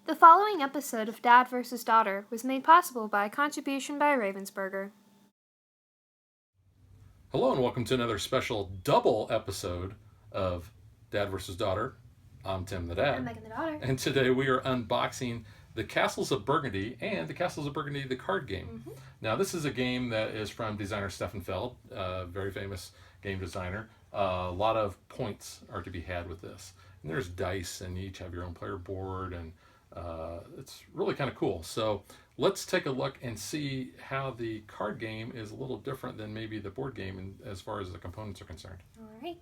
The following episode of Dad vs. Daughter was made possible by a contribution by Ravensburger. Hello and welcome to another special double episode of Dad vs. Daughter. I'm Tim the Dad. I'm Megan the Daughter. And today we are unboxing the Castles of Burgundy and the Castles of Burgundy, the card game. Mm-hmm. Now this is a game that is from designer Stefan Feld, a very famous game designer. A lot of points are to be had with this. And there's dice and you each have your own player board and it's really kind of cool. So let's take a look and see how the card game is a little different than maybe the board game as far as the components are concerned. All right.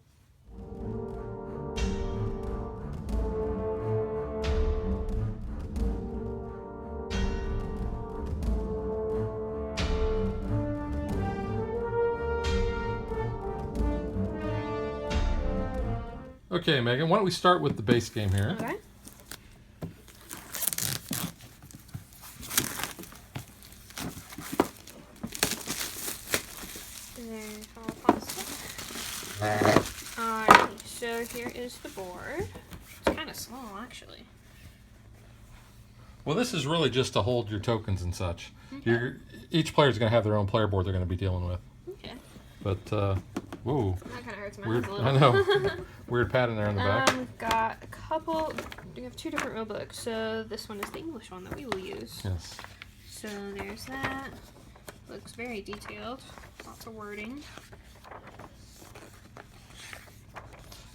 Okay, Megan, why don't we start with the base game here? Okay. There's all plastic. Alright, so here is the board. It's kind of small, actually. Well, this is really just to hold your tokens and such. Okay. Each player is going to have their own player board they're going to be dealing with. Okay. But, whoa. That kind of hurts my Weird, hands a I little. know. Weird pattern there in the back. We've got a couple. We have two different rule books. So this one is the English one that we will use. Yes. So there's that. Looks very detailed. Lots of wording.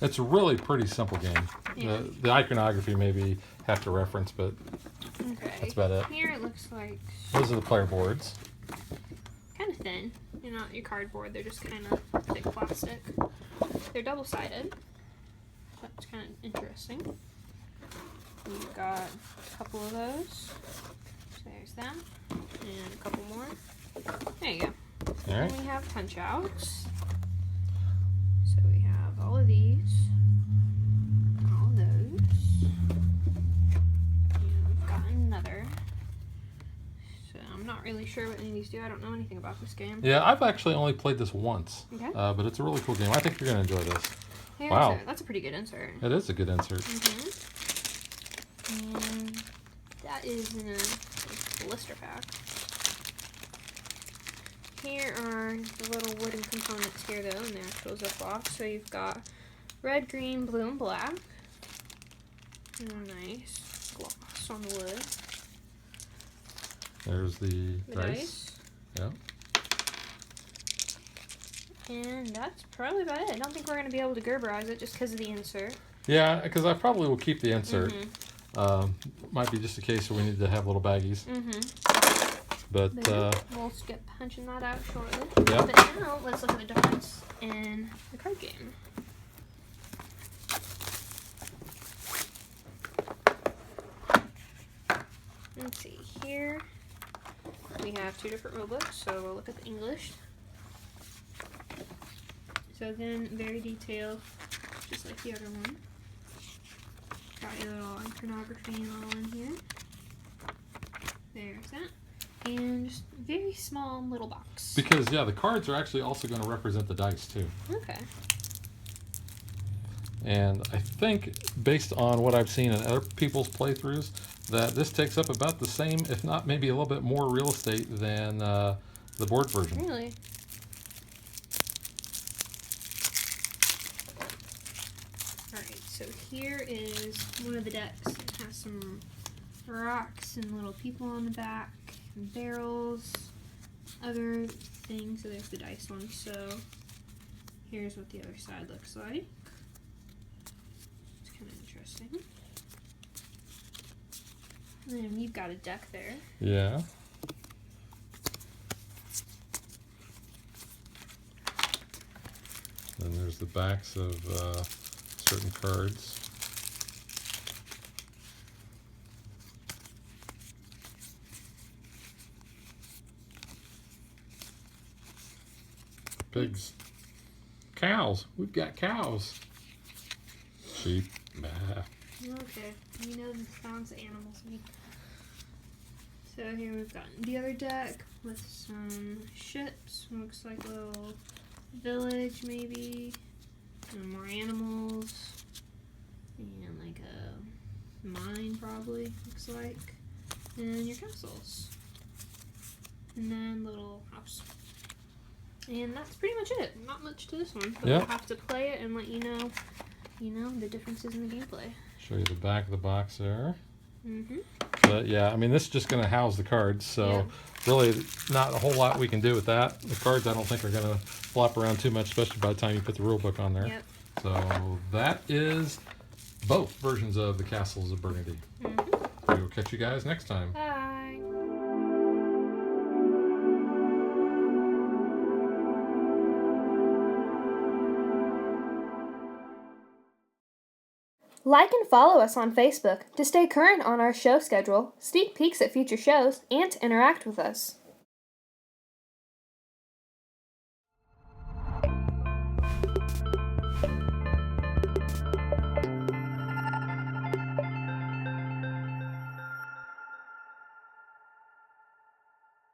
It's a really pretty simple game. Yeah. The iconography maybe have to reference, but Okay. that's about it. Here it looks like Those are the player boards. kind of thin. They're not your cardboard. They're just kind of thick plastic. They're double-sided. That's kind of interesting. We've got a couple of those. So there's them. And a couple more. There you go. All right. And we have punch-outs. So we have all of these. All of those. And we've got another. So I'm not really sure what any of these do. I don't know anything about this game. Yeah, I've actually only played this once. Okay. But it's a really cool game. I think you're going to enjoy this. Yeah, Wow. that's a pretty good insert. It is a good insert. And that is in a blister pack. Here are the little wooden components here, though, in the actual Ziploc. So you've got red, green, blue, and black. Nice gloss on the wood. There's the dice. Yeah. And that's probably about it. I don't think we're going to be able to Gerberize it just because of the insert. Yeah, because I probably will keep the insert. Mm-hmm. Might be just a case where we need to have little baggies. Mm-hmm. But we'll get punching that out shortly. Yeah. But now let's look at the difference in the card game. Let's see, here we have two different rulebooks, so we'll look at the English. So again, very detailed, just like the other one. Got your little iconography and all in here. There's that. And just a very small little box. because, yeah, the cards are actually also going to represent the dice, too. Okay. And I think, based on what I've seen in other people's playthroughs, that this takes up about the same, if not maybe a little bit more real estate than the board version. Really? Alright, so here is one of the decks. It has some rocks and little people on the back, and barrels, other things. So there's the dice one. So here's what the other side looks like. It's kind of interesting. And then you've got a deck there. Yeah. And there's the backs of certain cards. Pigs. Cows. We've got cows. Sheep. Bah. Okay, you know the sounds that animals make. So here we've got the other deck with some ships. Looks like a little village maybe. And more animals. And like a mine probably, looks like. And your castles. And then little house. And that's pretty much it. Not much to this one, but Yep. we'll have to play it and let you know, the differences in the gameplay. Show you the back of the box there. Mm-hmm. But yeah, I mean, this is just going to house the cards, so Yeah. really not a whole lot we can do with that. The cards I don't think are going to flop around too much, especially by the time you put the rule book on there. Yep. So that is both versions of the Castles of Burgundy. Mm-hmm. We will catch you guys next time. Bye. Like and follow us on Facebook to stay current on our show schedule, sneak peeks at future shows, and to interact with us.